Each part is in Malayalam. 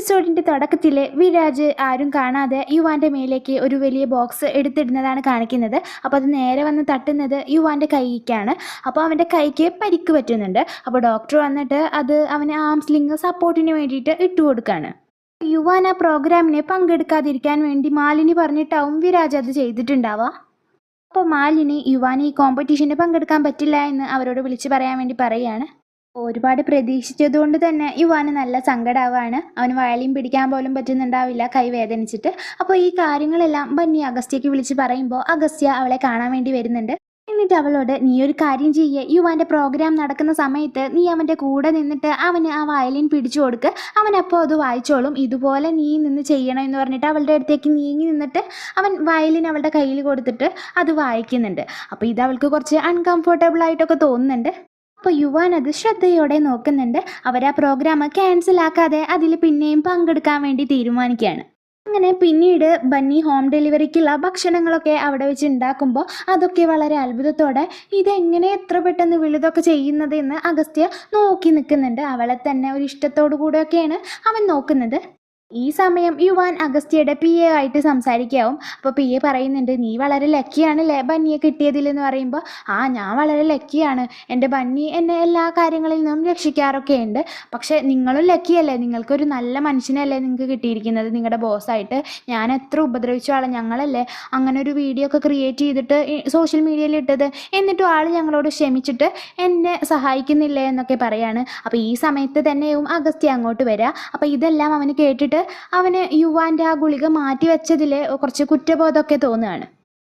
എപ്പിസോഡിന്റെ തുടക്കത്തിൽ വിരാജ് ആരും കാണാതെ യുവാന്റെ മേലേക്ക് ഒരു വലിയ ബോക്സ് എടുത്തിടുന്നതാണ് കാണിക്കുന്നത്. അപ്പോൾ അത് നേരെ വന്ന് തട്ടുന്നത് യുവാന്റെ കൈക്കാണ്. അപ്പോൾ അവൻ്റെ കൈക്ക് പരിക്ക് പറ്റുന്നുണ്ട്. അപ്പോൾ ഡോക്ടർ വന്നിട്ട് അത് അവന് ആംസ്ലിംഗ് സപ്പോർട്ടിന് വേണ്ടിയിട്ട് ഇട്ട് കൊടുക്കുകയാണ്. യുവാൻ ആ പ്രോഗ്രാമിനെ പങ്കെടുക്കാതിരിക്കാൻ വേണ്ടി മാലിനി പറഞ്ഞിട്ടാവും വിരാജ് അത് ചെയ്തിട്ടുണ്ടാവുക. അപ്പോൾ മാലിനി യുവാൻ ഈ കോമ്പറ്റീഷന് പങ്കെടുക്കാൻ പറ്റില്ല എന്ന് അവരോട് വിളിച്ച് പറയാൻ വേണ്ടി പറയുകയാണ്. ഒരുപാട് പ്രതീക്ഷിച്ചതുകൊണ്ട് തന്നെ യുവാന് നല്ല സങ്കടമാവാണ്. അവന് വയലിൻ പിടിക്കാൻ പോലും പറ്റുന്നുണ്ടാവില്ല, കൈ വേദനിച്ചിട്ട്. അപ്പോൾ ഈ കാര്യങ്ങളെല്ലാം ബന്നി അഗസ്ത്യക്ക് വിളിച്ച് പറയുമ്പോൾ അഗസ്ത്യ അവളെ കാണാൻ വേണ്ടി വരുന്നുണ്ട്. എന്നിട്ട് അവളോട്, നീ ഒരു കാര്യം ചെയ്യേ, യുവാന്റെ പ്രോഗ്രാം നടക്കുന്ന സമയത്ത് നീ അവൻ്റെ കൂടെ നിന്നിട്ട് അവന് ആ വയലിൻ പിടിച്ചു കൊടുക്ക്, അവനപ്പോൾ അത് വായിച്ചോളും. ഇതുപോലെ നീ നിന്ന് ചെയ്യണം എന്ന് പറഞ്ഞിട്ട് അവളുടെ അടുത്തേക്ക് നീങ്ങി നിന്നിട്ട് അവൻ വയലിൻ അവളുടെ കയ്യിൽ കൊടുത്തിട്ട് അത് വായിക്കുന്നുണ്ട്. അപ്പോൾ ഇത് അവൾക്ക് കുറച്ച് അൺകംഫർട്ടബിൾ ആയിട്ടൊക്കെ തോന്നുന്നുണ്ട്. അപ്പോൾ യുവാൻ അത് ശ്രദ്ധയോടെ നോക്കുന്നുണ്ട്. അവർ ആ പ്രോഗ്രാം ക്യാൻസൽ ആക്കാതെ അതിൽ പിന്നെയും പങ്കെടുക്കാൻ വേണ്ടി തീരുമാനിക്കുകയാണ്. അങ്ങനെ പിന്നീട് ബന്നി ഹോം ഡെലിവറിക്കുള്ള ഭക്ഷണങ്ങളൊക്കെ അവിടെ വെച്ച് ഉണ്ടാക്കുമ്പോൾ അതൊക്കെ വളരെ അത്ഭുതത്തോടെ ഇതെങ്ങനെ എത്ര പെട്ടെന്ന് വിളിതൊക്കെ ചെയ്യുന്നത് എന്ന് അഗസ്ത്യ നോക്കി നിൽക്കുന്നുണ്ട്. അവളെ തന്നെ ഒരു ഇഷ്ടത്തോടു കൂടെയൊക്കെയാണ് അവൻ നോക്കുന്നത്. ഈ സമയം യുവാൻ അഗസ്ത്യയുടെ പി എ ആയിട്ട് സംസാരിക്കാവും. അപ്പോൾ പി എ പറയുന്നുണ്ട്, നീ വളരെ ലക്കിയാണല്ലേ ബന്നിയെ കിട്ടിയതിലെന്ന് പറയുമ്പോൾ, ഞാൻ വളരെ ലക്കിയാണ്, എൻ്റെ ബന്നി എന്നെ എല്ലാ കാര്യങ്ങളിൽ നിന്നും രക്ഷിക്കാറൊക്കെ ഉണ്ട്. പക്ഷേ നിങ്ങളും ലക്കിയല്ലേ, നിങ്ങൾക്കൊരു നല്ല മനുഷ്യനല്ലേ നിങ്ങൾക്ക് കിട്ടിയിരിക്കുന്നത് നിങ്ങളുടെ ബോസായിട്ട്. ഞാൻ എത്ര ഉപദ്രവിച്ച ആളെ, ഞങ്ങളല്ലേ അങ്ങനെ ഒരു വീഡിയോ ഒക്കെ ക്രിയേറ്റ് ചെയ്തിട്ട് സോഷ്യൽ മീഡിയയിൽ ഇട്ടത്, എന്നിട്ടും ആൾ ഞങ്ങളോട് ക്ഷമിച്ചിട്ട് എന്നെ സഹായിക്കുന്നില്ലേ എന്നൊക്കെ പറയാണ്. അപ്പോൾ ഈ സമയത്ത് തന്നെയും അഗസ്ത്യ അങ്ങോട്ട് വരിക. അപ്പോൾ ഇതെല്ലാം അവന് കേട്ടിട്ട് അവന് യുവാന്റെ ആ ഗുളിക മാറ്റി വെച്ചതിൽ കുറച്ച് കുറ്റബോധമൊക്കെ തോന്നുകയാണ്.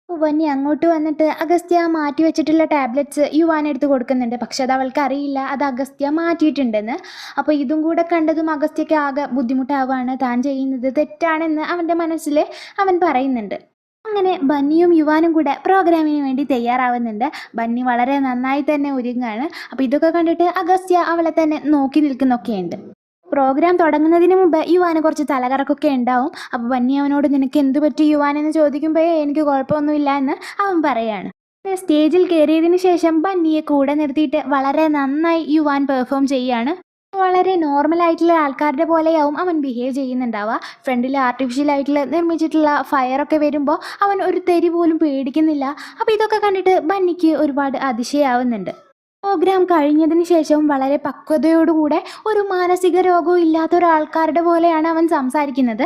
ബന്നി അങ്ങോട്ട് വന്നിട്ട് അഗസ്ത്യ മാറ്റി വെച്ചിട്ടുള്ള ടാബ്ലറ്റ്സ് യുവാനെടുത്ത് കൊടുക്കുന്നുണ്ട്. പക്ഷെ അത് അവൾക്ക് അറിയില്ല അത് അഗസ്ത്യ മാറ്റിയിട്ടുണ്ടെന്ന്. അപ്പോൾ ഇതും കൂടെ കണ്ടതും അഗസ്ത്യക്ക് ആകെ ബുദ്ധിമുട്ടാവുകയാണ്. താൻ ചെയ്യുന്നത് തെറ്റാണെന്ന് അവൻ്റെ മനസ്സിൽ അവൻ പറയുന്നുണ്ട്. അങ്ങനെ ബന്നിയും യുവാനും കൂടെ പ്രോഗ്രാമിന് വേണ്ടി തയ്യാറാവുന്നുണ്ട്. ബന്നി വളരെ നന്നായി തന്നെ ഒരുങ്ങാണ്. അപ്പോൾ ഇതൊക്കെ കണ്ടിട്ട് അഗസ്ത്യ അവളെ തന്നെ നോക്കി നിൽക്കുന്നൊക്കെയുണ്ട്. പ്രോഗ്രാം തുടങ്ങുന്നതിന് മുമ്പ് യുവാന് കുറച്ച് തലകറക്കൊക്കെ ഉണ്ടാവും. അപ്പോൾ ബന്നി അവനോട്, നിനക്ക് എന്ത് പറ്റി യുവാനെന്ന് ചോദിക്കുമ്പോൾ എനിക്ക് കുഴപ്പമൊന്നുമില്ല എന്ന് അവൻ പറയാണ്. സ്റ്റേജിൽ കയറിയതിന് ശേഷം ബന്നിയെ കൂടെ നിർത്തിയിട്ട് വളരെ നന്നായി യുവാൻ പെർഫോം ചെയ്യാണ്. വളരെ നോർമലായിട്ടുള്ള ആൾക്കാരുടെ പോലെയാവും അവൻ ബിഹേവ് ചെയ്യുന്നുണ്ടാവുക. ഫ്രണ്ടിൽ ആർട്ടിഫിഷ്യലായിട്ടുള്ള നിർമ്മിച്ചിട്ടുള്ള ഫയറൊക്കെ വരുമ്പോൾ അവൻ ഒരു തെരി പോലും പേടിക്കുന്നില്ല. അപ്പോൾ ഇതൊക്കെ കണ്ടിട്ട് ബന്നിക്ക് ഒരുപാട് അതിശയാവുന്നുണ്ട്. പ്രോഗ്രാം കഴിഞ്ഞതിന് ശേഷം വളരെ പക്വതയോടുകൂടെ ഒരു മാനസിക രോഗവും ഇല്ലാത്ത ഒരാൾക്കാരുടെ പോലെയാണ് അവൻ സംസാരിക്കുന്നത്.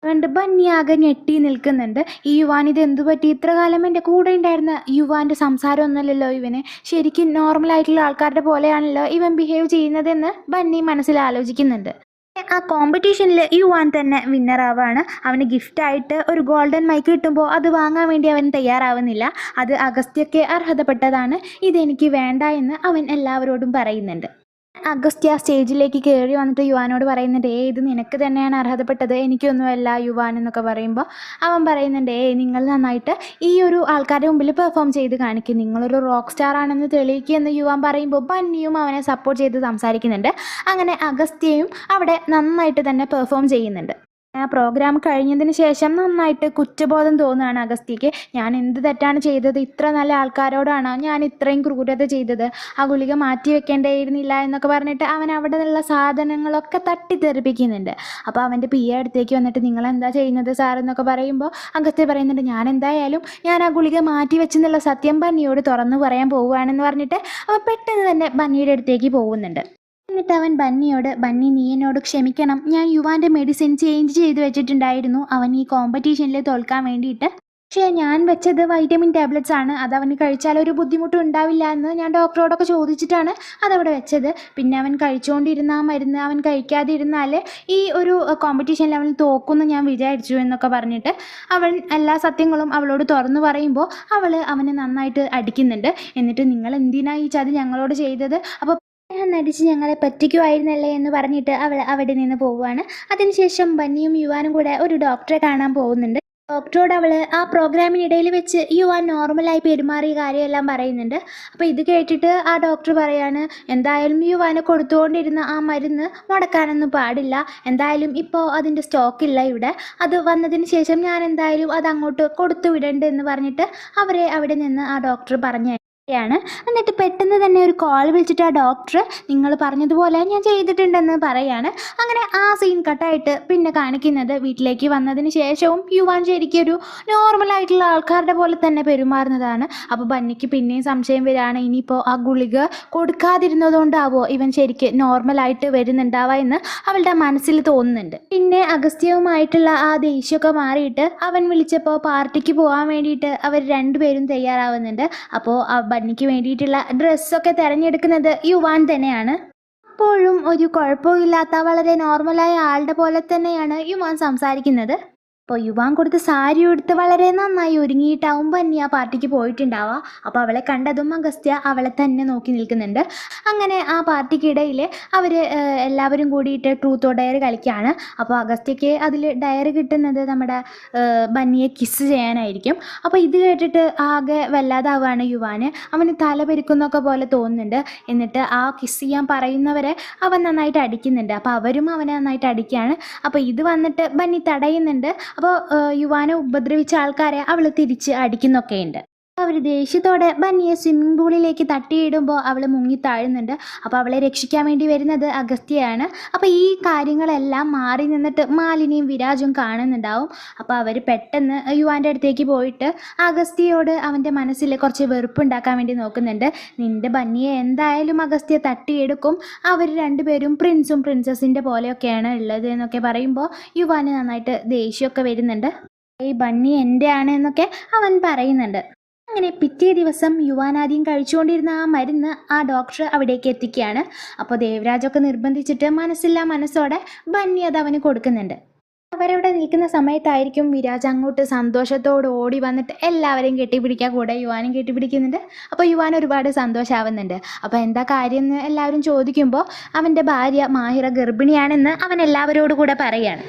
അതുകൊണ്ട് ബന്നി ആകെ ഞെട്ടി നിൽക്കുന്നുണ്ട്. ഈ യുവാൻ ഇത് എന്തു പറ്റി, ഇത്ര കാലം എൻ്റെ കൂടെ ഉണ്ടായിരുന്ന യുവാൻ്റെ സംസാരം ഒന്നുമല്ലല്ലോ ഇവന്, ശരിക്കും നോർമലായിട്ടുള്ള ആൾക്കാരുടെ പോലെയാണല്ലോ ഇവൻ ബിഹേവ് ചെയ്യുന്നതെന്ന് ബന്നി മനസ്സിൽ ആലോചിക്കുന്നുണ്ട്. ആ കോമ്പറ്റീഷനിൽ യുവാൻ തന്നെ വിന്നറാവാണ്. അവന് ഗിഫ്റ്റായിട്ട് ഒരു ഗോൾഡൻ മൈക്ക് കിട്ടുമ്പോൾ അത് വാങ്ങാൻ വേണ്ടി അവൻ തയ്യാറാവുന്നില്ല. അത് അഗസ്ത്യക്ക് അർഹതപ്പെട്ടതാണ്, ഇതെനിക്ക് വേണ്ട എന്ന് അവൻ എല്ലാവരോടും പറയുന്നുണ്ട്. അഗസ്ത്യ സ്റ്റേജിലേക്ക് കയറി വന്നിട്ട് യുവാനോട് പറയുന്നുണ്ട്, ഇത് നിനക്ക് തന്നെയാണ് അർഹതപ്പെട്ടത്, എനിക്കൊന്നുമല്ല യുവാൻ എന്നൊക്കെ പറയുമ്പോൾ അവൻ പറയുന്നുണ്ട്, നിങ്ങൾ നന്നായിട്ട് ഈ ഒരു ആൾക്കാരുടെ മുമ്പിൽ പെർഫോം ചെയ്ത് കാണിക്കും, നിങ്ങളൊരു റോക്ക് സ്റ്റാർ ആണെന്ന് തെളിയിക്കുക എന്ന് യുവാൻ പറയുമ്പോൾ ബന്നിയും അവനെ സപ്പോർട്ട് ചെയ്ത് സംസാരിക്കുന്നുണ്ട്. അങ്ങനെ അഗസ്ത്യയും അവിടെ നന്നായിട്ട് തന്നെ പെർഫോം ചെയ്യുന്നുണ്ട്. ആ പ്രോഗ്രാം കഴിഞ്ഞതിന് ശേഷം നന്നായിട്ട് കുറ്റബോധം തോന്നുകയാണ് അഗസ്ത്യക്ക്. ഞാൻ എന്ത് തെറ്റാണ് ചെയ്തത്, ഇത്ര നല്ല ആൾക്കാരോടാണോ ഞാൻ ഇത്രയും ക്രൂരത ചെയ്തത്, ആ ഗുളിക മാറ്റി വെക്കേണ്ടിയിരുന്നില്ല എന്നൊക്കെ പറഞ്ഞിട്ട് അവൻ അവിടെ നിന്നുള്ള സാധനങ്ങളൊക്കെ തട്ടിത്തെറിപ്പിക്കുന്നുണ്ട്. അപ്പോൾ അവൻ്റെ പി എ അടുത്തേക്ക് വന്നിട്ട്, നിങ്ങൾ എന്താ ചെയ്യുന്നത് സാർ എന്നൊക്കെ പറയുമ്പോൾ അഗസ്ത്യ പറയുന്നുണ്ട്, ഞാൻ ആ ഗുളിക മാറ്റി വെച്ചെന്നുള്ള സത്യം ബന്നിയോട് തുറന്നു പറയാൻ പോവുകയാണെന്ന് പറഞ്ഞിട്ട് അവൻ പെട്ടെന്ന് തന്നെ ബന്നിയുടെ അടുത്തേക്ക് പോകുന്നുണ്ട്. എന്നിട്ട് അവൻ ബന്നിയോട്, ബന്നി നീ എന്നോട് ക്ഷമിക്കണം, ഞാൻ യുവാൻ്റെ മെഡിസിൻ ചേഞ്ച് ചെയ്ത് വെച്ചിട്ടുണ്ടായിരുന്നു അവൻ ഈ കോമ്പറ്റീഷനിൽ തോൽക്കാൻ വേണ്ടിയിട്ട്. പക്ഷേ ഞാൻ വെച്ചത് വൈറ്റമിൻ ടാബ്ലറ്റ്സ് ആണ്, അത് അവന് കഴിച്ചാൽ ഒരു ബുദ്ധിമുട്ടും ഉണ്ടാവില്ല എന്ന് ഞാൻ ഡോക്ടറോടൊക്കെ ചോദിച്ചിട്ടാണ് അതവിടെ വെച്ചത്. പിന്നെ അവൻ കഴിച്ചുകൊണ്ടിരുന്ന ആ മരുന്ന് അവൻ കഴിക്കാതെ ഇരുന്നാൽ ഈ ഒരു കോമ്പറ്റീഷനിൽ അവൻ തോക്കുമെന്ന് ഞാൻ വിചാരിച്ചു എന്നൊക്കെ പറഞ്ഞിട്ട് അവൻ എല്ലാ സത്യങ്ങളും അവളോട് തുറന്നു പറയുമ്പോൾ അവന് നന്നായിട്ട് അടിക്കുന്നുണ്ട്. എന്നിട്ട് നിങ്ങൾ എന്തിനാ ഈ ചതി ഞങ്ങളോട് ചെയ്തത്, അപ്പോൾ നടിച്ച് ഞങ്ങളെ പറ്റിക്കുമായിരുന്നല്ലേ എന്ന് പറഞ്ഞിട്ട് അവൾ അവിടെ നിന്ന് പോവുകയാണ്. അതിനുശേഷം ബന്നിയും യുവാനും കൂടെ ഒരു ഡോക്ടറെ കാണാൻ പോകുന്നുണ്ട്. ഡോക്ടറോട് അവൾ ആ പ്രോഗ്രാമിനിടയിൽ വെച്ച് യുവാൻ നോർമലായി പെരുമാറിയ കാര്യമെല്ലാം പറയുന്നുണ്ട്. അപ്പോൾ ഇത് കേട്ടിട്ട് ആ ഡോക്ടർ പറയാണ്, എന്തായാലും യുവാന് കൊടുത്തുകൊണ്ടിരുന്ന ആ മരുന്ന് മുടക്കാനൊന്നും പാടില്ല, എന്തായാലും ഇപ്പോൾ അതിൻ്റെ സ്റ്റോക്കില്ല ഇവിടെ, അത് വന്നതിന് ശേഷം ഞാൻ എന്തായാലും അത് അങ്ങോട്ട് കൊടുത്തു വിടണ്ടെന്ന് പറഞ്ഞിട്ട് അവരെ അവിടെ നിന്ന് ആ ഡോക്ടർ പറഞ്ഞു. യാണ്. എന്നിട്ട് പെട്ടെന്ന് തന്നെ ഒരു കോൾ വിളിച്ചിട്ട് ആ ഡോക്ടർ നിങ്ങൾ പറഞ്ഞതുപോലെ ഞാൻ ചെയ്തിട്ടുണ്ടെന്ന് പറയാണ്. അങ്ങനെ ആ സീൻ കട്ടായിട്ട് പിന്നെ കാണിക്കുന്നത് വീട്ടിലേക്ക് വന്നതിന് ശേഷവും യുവാൻ ശരിക്കും ഒരു നോർമലായിട്ടുള്ള ആൾക്കാരുടെ പോലെ തന്നെ പെരുമാറുന്നതാണ്. അപ്പോൾ ബന്നിക്ക് പിന്നെയും സംശയം വരികയാണ്, ഇനിയിപ്പോൾ ആ ഗുളിക കൊടുക്കാതിരുന്നതുകൊണ്ടാവോ ഇവൻ ശരിക്ക് നോർമലായിട്ട് വരുന്നുണ്ടാവുക എന്ന് അവളുടെ മനസ്സിൽ തോന്നുന്നുണ്ട്. പിന്നെ അഗസ്ത്യവുമായിട്ടുള്ള ആ ദേഷ്യമൊക്കെ മാറിയിട്ട് അവൻ വിളിച്ചപ്പോൾ പാർട്ടിക്ക് പോകാൻ വേണ്ടിയിട്ട് അവർ രണ്ടുപേരും തയ്യാറാവുന്നുണ്ട്. അപ്പോൾ ആ ബന്നിക്ക് വേണ്ടിയിട്ടുള്ള ഡ്രസ്സൊക്കെ തിരഞ്ഞെടുക്കുന്നത് യുവാൻ തന്നെയാണ്. അപ്പോഴും ഒരു കുഴപ്പമില്ലാത്ത വളരെ നോർമലായ ആളുടെ പോലെ തന്നെയാണ് യുവാൻ സംസാരിക്കുന്നത്. അപ്പോൾ യുവാൻ കൊടുത്ത് സാരി ഉടുത്ത് വളരെ നന്നായി ഒരുങ്ങിയിട്ടാവും ബന്നി ആ പാർട്ടിക്ക് പോയിട്ടുണ്ടാവുക. അപ്പോൾ അവളെ കണ്ടതും അഗസ്ത്യ അവളെ തന്നെ നോക്കി നിൽക്കുന്നുണ്ട്. അങ്ങനെ ആ പാർട്ടിക്കിടയിൽ അവർ എല്ലാവരും കൂടിയിട്ട് ട്രൂത്ത് ഓർ ഡയർ കളിക്കുകയാണ്. അപ്പോൾ അഗസ്ത്യയ്ക്ക് അതിൽ ഡയർ കിട്ടുന്നത് നമ്മുടെ ബന്നിയെ കിസ് ചെയ്യാനായിരിക്കും. അപ്പോൾ ഇത് കേട്ടിട്ട് ആകെ വല്ലാതാവുകയാണ് യുവാന്. അവന് തല പെരുക്കുന്നൊക്കെ പോലെ തോന്നുന്നുണ്ട്. എന്നിട്ട് ആ കിസ് ചെയ്യാൻ പറയുന്നവരെ അവൻ നന്നായിട്ട് അടിക്കുന്നുണ്ട്. അപ്പോൾ അവരും അവനെ നന്നായിട്ട് അടിക്കുകയാണ്. അപ്പോൾ ഇത് വന്നിട്ട് ബന്നി തടയുന്നുണ്ട്. അപ്പോൾ യുവാനെ ഉപദ്രവിച്ച ആൾക്കാരെ അവൾ തിരിച്ച് അടിക്കുന്നൊക്കെയുണ്ട്. അവർ ദേഷ്യത്തോടെ ബന്നിയെ സ്വിമ്മിംഗ് പൂളിലേക്ക് തട്ടിയിടുമ്പോൾ അവൾ മുങ്ങി താഴുന്നുണ്ട്. അപ്പോൾ അവളെ രക്ഷിക്കാൻ വേണ്ടി വരുന്നത് അഗസ്ത്യയാണ്. അപ്പോൾ ഈ കാര്യങ്ങളെല്ലാം മാറി നിന്നിട്ട് മാലിനിയും വിരാജും കാണുന്നുണ്ടാവും. അപ്പോൾ അവർ പെട്ടെന്ന് യുവാൻ്റെ അടുത്തേക്ക് പോയിട്ട് അഗസ്ത്യയോട് അവൻ്റെ മനസ്സിൽ കുറച്ച് വെറുപ്പുണ്ടാക്കാൻ വേണ്ടി നോക്കുന്നുണ്ട്. നിൻ്റെ ബന്നിയെ എന്തായാലും അഗസ്ത്യ തട്ടിയെടുക്കും, അവർ രണ്ടുപേരും പ്രിൻസും പ്രിൻസസിൻ്റെ പോലെയൊക്കെയാണ് ഉള്ളത് എന്നൊക്കെ പറയുമ്പോൾ യുവാന് നന്നായിട്ട് ദേഷ്യമൊക്കെ വരുന്നുണ്ട്. ഈ ബന്നി എൻ്റെ ആണ് എന്നൊക്കെ അവൻ പറയുന്നുണ്ട്. അങ്ങനെ പിറ്റേ ദിവസം യുവാൻ ആദ്യം കഴിച്ചുകൊണ്ടിരുന്ന ആ മരുന്ന് ആ ഡോക്ടർ അവിടേക്ക് എത്തിക്കുകയാണ്. അപ്പോൾ ദേവരാജൊക്കെ നിർബന്ധിച്ചിട്ട് മനസ്സില്ലാ മനസ്സോടെ ബന്നി അത് അവന് കൊടുക്കുന്നുണ്ട്. അവരവിടെ നിൽക്കുന്ന സമയത്തായിരിക്കും വിരാജ് അങ്ങോട്ട് സന്തോഷത്തോട് ഓടി വന്നിട്ട് എല്ലാവരെയും കെട്ടിപ്പിടിക്കാൻ കൂടെ യുവാനും കെട്ടിപ്പിടിക്കുന്നുണ്ട്. അപ്പോൾ യുവാൻ ഒരുപാട് സന്തോഷമാവുന്നുണ്ട്. അപ്പോൾ എന്താ കാര്യം എന്ന് എല്ലാവരും ചോദിക്കുമ്പോൾ അവൻ്റെ ഭാര്യ മാഹിറ ഗർഭിണിയാണെന്ന് അവൻ എല്ലാവരോടും കൂടെ പറയുകയാണ്.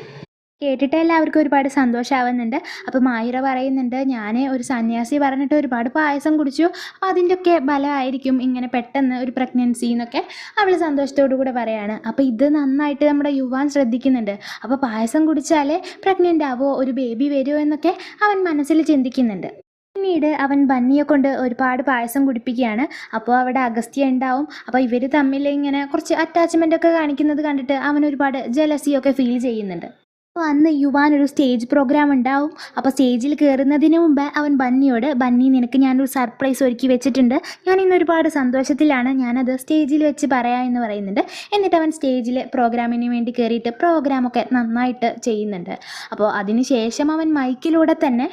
കേട്ടിട്ട് എല്ലാവർക്കും ഒരുപാട് സന്തോഷമാവുന്നുണ്ട്. അപ്പോൾ മാഹിറ പറയുന്നുണ്ട്, ഞാൻ ഒരു സന്യാസി പറഞ്ഞിട്ട് ഒരുപാട് പായസം കുടിച്ചു, അപ്പോൾ അതിൻ്റെയൊക്കെ ബലമായിരിക്കും ഇങ്ങനെ പെട്ടെന്ന് ഒരു പ്രഗ്നൻസി എന്നൊക്കെ അവൾ സന്തോഷത്തോടു കൂടെ പറയാണ്. അപ്പോൾ ഇത് നന്നായിട്ട് നമ്മുടെ യുവാൻ ശ്രദ്ധിക്കുന്നുണ്ട്. അപ്പോൾ പായസം കുടിച്ചാലേ പ്രഗ്നൻ്റ് ആവോ, ഒരു ബേബി വരുമോ എന്നൊക്കെ അവൻ മനസ്സിൽ ചിന്തിക്കുന്നുണ്ട്. പിന്നീട് അവൻ ബന്നിയെ കൊണ്ട് ഒരുപാട് പായസം കുടിപ്പിക്കുകയാണ്. അപ്പോൾ അവിടെ അഗസ്ത്യ ഉണ്ടാവും. അപ്പോൾ ഇവർ തമ്മിൽ ഇങ്ങനെ കുറച്ച് അറ്റാച്ച്മെൻ്റ് ഒക്കെ കാണിക്കുന്നത് കണ്ടിട്ട് അവൻ ഒരുപാട് ജലസിയൊക്കെ ഫീൽ ചെയ്യുന്നുണ്ട്. അപ്പോൾ അന്ന് യുവാൻ ഒരു സ്റ്റേജ് പ്രോഗ്രാം ഉണ്ടാവും. അപ്പോൾ സ്റ്റേജിൽ കയറുന്നതിന് മുമ്പ് അവൻ ബന്നിയോട്, ബന്നി നിനക്ക് ഞാനൊരു സർപ്രൈസ് ഒരുക്കി വെച്ചിട്ടുണ്ട്, ഞാൻ ഇന്ന് ഒരുപാട് സന്തോഷത്തിലാണ്, ഞാനത് സ്റ്റേജിൽ വെച്ച് പറയാം എന്ന് പറയുന്നുണ്ട്. എന്നിട്ട് അവൻ സ്റ്റേജിൽ പ്രോഗ്രാമിന് വേണ്ടി കയറിയിട്ട് പ്രോഗ്രാമൊക്കെ നന്നായിട്ട് ചെയ്യുന്നുണ്ട്. അപ്പോൾ അതിന് ശേഷം അവൻ മൈക്കിലൂടെ തന്നെ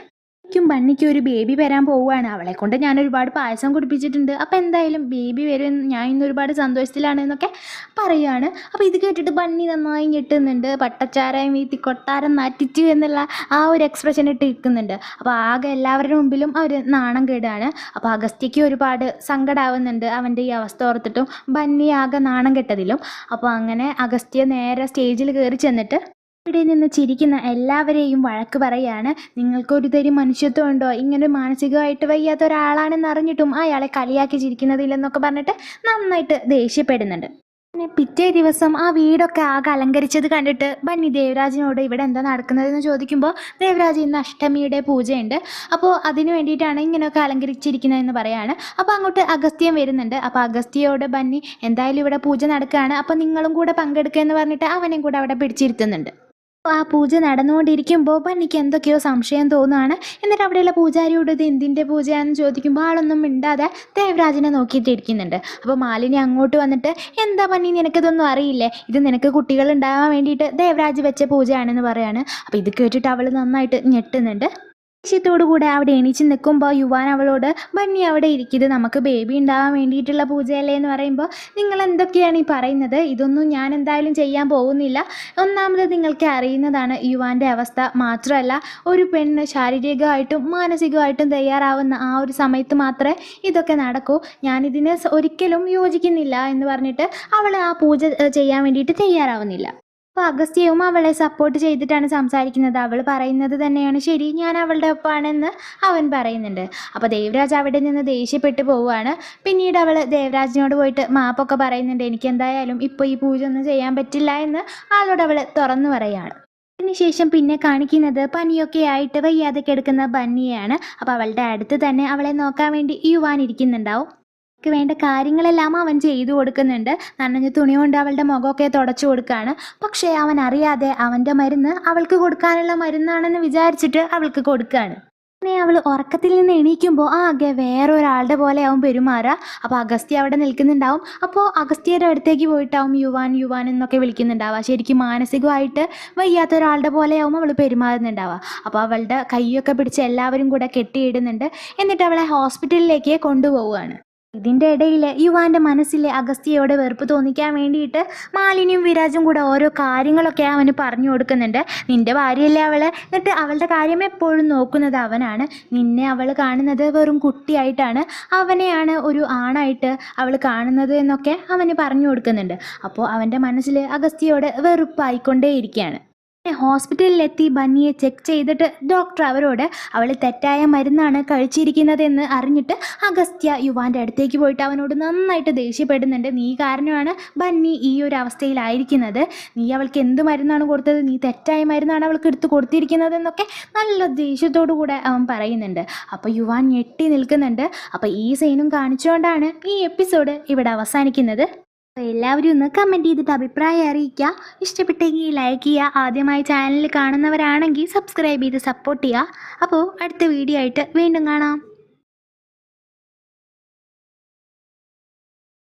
ബണ്ണിക്ക് ഒരു ബേബി വരാൻ പോവുകയാണ്, അവളെ കൊണ്ട് ഞാൻ ഒരുപാട് പായസം കുടിപ്പിച്ചിട്ടുണ്ട്, അപ്പോൾ എന്തായാലും ബേബി വരും, ഞാൻ ഇന്ന് ഒരുപാട് സന്തോഷത്തിലാണ് എന്നൊക്കെ പറയുകയാണ്. അപ്പോൾ ഇത് കേട്ടിട്ട് ബണ്ണി നന്നായി ഞെട്ടുന്നുണ്ട്. പട്ടച്ചാരായം വീത്തി കൊട്ടാരം നാറ്റിച്ചു എന്നുള്ള ആ ഒരു എക്സ്പ്രഷൻ ഇട്ട് നിൽക്കുന്നുണ്ട്. അപ്പോൾ ആകെ എല്ലാവരുടെ മുമ്പിലും അവർ നാണം കേടാണ്. അപ്പോൾ അഗസ്ത്യയ്ക്ക് ഒരുപാട് സങ്കടമാവുന്നുണ്ട് അവൻ്റെ ഈ അവസ്ഥ ഓർത്തിട്ടും, ബണ്ണി ആകെ നാണം കെട്ടതിലും. അപ്പോൾ അങ്ങനെ അഗസ്ത്യ നേരെ സ്റ്റേജിൽ കയറി ചെന്നിട്ട് ഇവിടെ നിന്ന് ചിരിക്കുന്ന എല്ലാവരെയും വഴക്ക് പറയാണ്. നിങ്ങൾക്കൊരു തരി മനുഷ്യത്വം ഉണ്ടോ, ഇങ്ങനെ മാനസികമായിട്ട് വയ്യാത്ത ഒരാളാണെന്ന് അറിഞ്ഞിട്ടും അയാളെ കളിയാക്കി ചിരിക്കുന്നതില്ലെന്നൊക്കെ പറഞ്ഞിട്ട് നന്നായിട്ട് ദേഷ്യപ്പെടുന്നുണ്ട്. പിന്നെ പിറ്റേ ദിവസം ആ വീടൊക്കെ ആകെ അലങ്കരിച്ചത് കണ്ടിട്ട് ബന്നി ദേവരാജിനോട് ഇവിടെ എന്താ നടക്കുന്നതെന്ന് ചോദിക്കുമ്പോൾ ദേവരാജ് ഇന്ന് അഷ്ടമിയുടെ പൂജയുണ്ട്, അപ്പോൾ അതിന് വേണ്ടിയിട്ടാണ് ഇങ്ങനെയൊക്കെ അലങ്കരിച്ചിരിക്കുന്നതെന്ന് പറയാണ്. അപ്പോൾ അങ്ങോട്ട് അഗസ്ത്യം വരുന്നുണ്ട്. അപ്പോൾ അഗസ്ത്യയോട് ബന്നി എന്തായാലും ഇവിടെ പൂജ നടക്കുകയാണ്, അപ്പോൾ നിങ്ങളും കൂടെ പങ്കെടുക്കുക എന്ന് പറഞ്ഞിട്ട് അവനെയും കൂടെ അവിടെ പിടിച്ചിരുത്തുന്നുണ്ട്. ആ പൂജ നടന്നുകൊണ്ടിരിക്കുമ്പോൾ ബന്നിക്ക് എന്തൊക്കെയോ സംശയം തോന്നുകയാണ്. എന്നിട്ട് അവിടെയുള്ള പൂജാരിയോട് ഇത് എന്തിൻ്റെ പൂജയാണെന്ന് ചോദിക്കുമ്പോൾ ആളൊന്നും മിണ്ടാതെ ദേവരാജിനെ നോക്കിയിട്ടിരിക്കുന്നുണ്ട്. അപ്പോൾ മാലിനി അങ്ങോട്ട് വന്നിട്ട് എന്താ ബന്നി നിനക്കിതൊന്നും അറിയില്ലേ, ഇത് നിനക്ക് കുട്ടികൾ ഉണ്ടാകാൻ വേണ്ടിയിട്ട് ദേവരാജ് വെച്ച പൂജയാണെന്ന് പറയാണ്. അപ്പോൾ ഇത് കേട്ടിട്ട് അവൾ നന്നായിട്ട് ഞെട്ടുന്നുണ്ട്. ദേഷ്യത്തോടു കൂടെ അവിടെ എണീച്ച് നിൽക്കുമ്പോൾ യുവാൻ അവളോട് ബന്നി അവിടെ ഇരിക്കുന്നത് നമുക്ക് ബേബി ഉണ്ടാവാൻ വേണ്ടിയിട്ടുള്ള പൂജയല്ലേ എന്ന് പറയുമ്പോൾ നിങ്ങൾ എന്തൊക്കെയാണ് ഈ പറയുന്നത്, ഇതൊന്നും ഞാൻ എന്തായാലും ചെയ്യാൻ പോകുന്നില്ല. ഒന്നാമത് നിങ്ങൾക്ക് അറിയുന്നതാണ് യുവാൻ്റെ അവസ്ഥ, മാത്രമല്ല ഒരു പെണ്ണ് ശാരീരികമായിട്ടും മാനസികമായിട്ടും തയ്യാറാവുന്ന ആ ഒരു സമയത്ത് മാത്രമേ ഇതൊക്കെ നടക്കൂ, ഞാനിതിന് ഒരിക്കലും യോജിക്കുന്നില്ല എന്ന് പറഞ്ഞിട്ട് അവൾ ആ പൂജ ചെയ്യാൻ വേണ്ടിയിട്ട് തയ്യാറാവുന്നില്ല. അപ്പോൾ അഗസ്ത്യവും അവളെ സപ്പോർട്ട് ചെയ്തിട്ടാണ് സംസാരിക്കുന്നത്. അവൾ പറയുന്നത് തന്നെയാണ് ശരി, ഞാൻ അവളുടെ ഒപ്പമാണെന്ന് അവൻ പറയുന്നുണ്ട്. അപ്പോൾ ദേവരാജ് അവിടെ നിന്ന് ദേഷ്യപ്പെട്ട് പോവുകയാണ്. പിന്നീട് അവൾ ദേവരാജിനോട് പോയിട്ട് മാപ്പൊക്കെ പറയുന്നുണ്ട്, എനിക്ക് എന്തായാലും ഇപ്പോൾ ഈ പൂജ ഒന്നും ചെയ്യാൻ പറ്റില്ല എന്ന് ആളോട് അവൾ തുറന്നു പറയുകയാണ്. അതിനുശേഷം പിന്നെ കാണിക്കുന്നത് പനിയൊക്കെ ആയിട്ട് വയ്യാതെ കിടക്കുന്ന ബന്നിയെയാണ്. അപ്പോൾ അവളുടെ അടുത്ത് തന്നെ അവളെ നോക്കാൻ വേണ്ടി യുവാൻ ഇരിക്കുന്നുണ്ടാവും. ക്ക് വേണ്ട കാര്യങ്ങളെല്ലാം അവൻ ചെയ്തു കൊടുക്കുന്നുണ്ട്. നനഞ്ഞ തുണി കൊണ്ട് അവളുടെ മുഖമൊക്കെ തുടച്ചു കൊടുക്കുകയാണ്. പക്ഷേ അവൻ അറിയാതെ അവൻ്റെ മരുന്ന് അവൾക്ക് കൊടുക്കാനുള്ള മരുന്നാണെന്ന് വിചാരിച്ചിട്ട് അവൾക്ക് കൊടുക്കുകയാണ്. അങ്ങനെ അവൾ ഉറക്കത്തിൽ നിന്ന് എണീക്കുമ്പോൾ ആകെ വേറൊരാളുടെ പോലെ ആവും പെരുമാറുക. അപ്പോൾ അഗസ്ത്യ അവിടെ നിൽക്കുന്നുണ്ടാവും. അപ്പോൾ അഗസ്ത്യയുടെ അടുത്തേക്ക് പോയിട്ടാവും യുവാൻ യുവാൻ എന്നൊക്കെ വിളിക്കുന്നുണ്ടാവുക. ശരിക്കും മാനസികമായിട്ട് വയ്യാത്ത ഒരാളുടെ പോലെയാവും അവൾ പെരുമാറുന്നുണ്ടാവുക. അപ്പോൾ അവളുടെ കൈയൊക്കെ പിടിച്ച് എല്ലാവരും കൂടെ കെട്ടിയിടുന്നുണ്ട്. എന്നിട്ട് അവളെ ഹോസ്പിറ്റലിലേക്ക് കൊണ്ടുപോവുകയാണ്. ഇതിൻ്റെ ഇടയിൽ യുവാൻ്റെ മനസ്സിൽ അഗസ്ത്യയോട് വെറുപ്പ് തോന്നിക്കാൻ വേണ്ടിയിട്ട് മാലിനിയും വിരാജും കൂടെ ഓരോ കാര്യങ്ങളൊക്കെ അവന് പറഞ്ഞു കൊടുക്കുന്നുണ്ട്. നിൻ്റെ ഭാര്യയല്ലേ അവൾ, എന്നിട്ട് അവളുടെ കാര്യം എപ്പോഴും നോക്കുന്നത് അവനാണ്. നിന്നെ അവൾ കാണുന്നത് വെറും കുട്ടിയായിട്ടാണ്, അവനെയാണ് ഒരു ആണായിട്ട് അവൾ കാണുന്നത് എന്നൊക്കെ അവന് പറഞ്ഞു കൊടുക്കുന്നുണ്ട്. അപ്പോൾ അവൻ്റെ മനസ്സിൽ അഗസ്ത്യയോട് വെറുപ്പായിക്കൊണ്ടേയിരിക്കുകയാണ്. ഹോസ്പിറ്റലിലെത്തി ബന്നിയെ ചെക്ക് ചെയ്തിട്ട് ഡോക്ടർ അവരോട് അവൾ തെറ്റായ മരുന്നാണ് കഴിച്ചിരിക്കുന്നതെന്ന് അറിഞ്ഞിട്ട് അഗസ്ത്യ യുവാൻ്റെ അടുത്തേക്ക് പോയിട്ട് അവനോട് നന്നായിട്ട് ദേഷ്യപ്പെടുന്നുണ്ട്. നീ കാരണമാണ് ബന്നി ഈ ഒരു അവസ്ഥയിലായിരിക്കുന്നത്, നീ അവൾക്ക് എന്ത് മരുന്നാണ് കൊടുത്തത്, നീ തെറ്റായ മരുന്നാണ് അവൾക്ക് എടുത്ത് കൊടുത്തിരിക്കുന്നത് എന്നൊക്കെ നല്ല ദേഷ്യത്തോടു കൂടെ അവൻ പറയുന്നുണ്ട്. അപ്പോൾ യുവാൻ ഞെട്ടി നിൽക്കുന്നുണ്ട്. അപ്പോൾ ഈ സീനും കാണിച്ചുകൊണ്ടാണ് ഈ എപ്പിസോഡ് ഇവിടെ അവസാനിക്കുന്നത്. എല്ലാവരും ഒന്ന് കമൻറ്റ് ചെയ്തിട്ട് അഭിപ്രായം അറിയിക്കുക. ഇഷ്ടപ്പെട്ടെങ്കിൽ ലൈക്ക് ചെയ്യുക. ആദ്യമായി ചാനൽ കാണുന്നവരാണെങ്കിൽ സബ്സ്ക്രൈബ് ചെയ്ത് സപ്പോർട്ട് ചെയ്യുക. അപ്പോൾ അടുത്ത വീഡിയോ ആയിട്ട് വീണ്ടും കാണാം.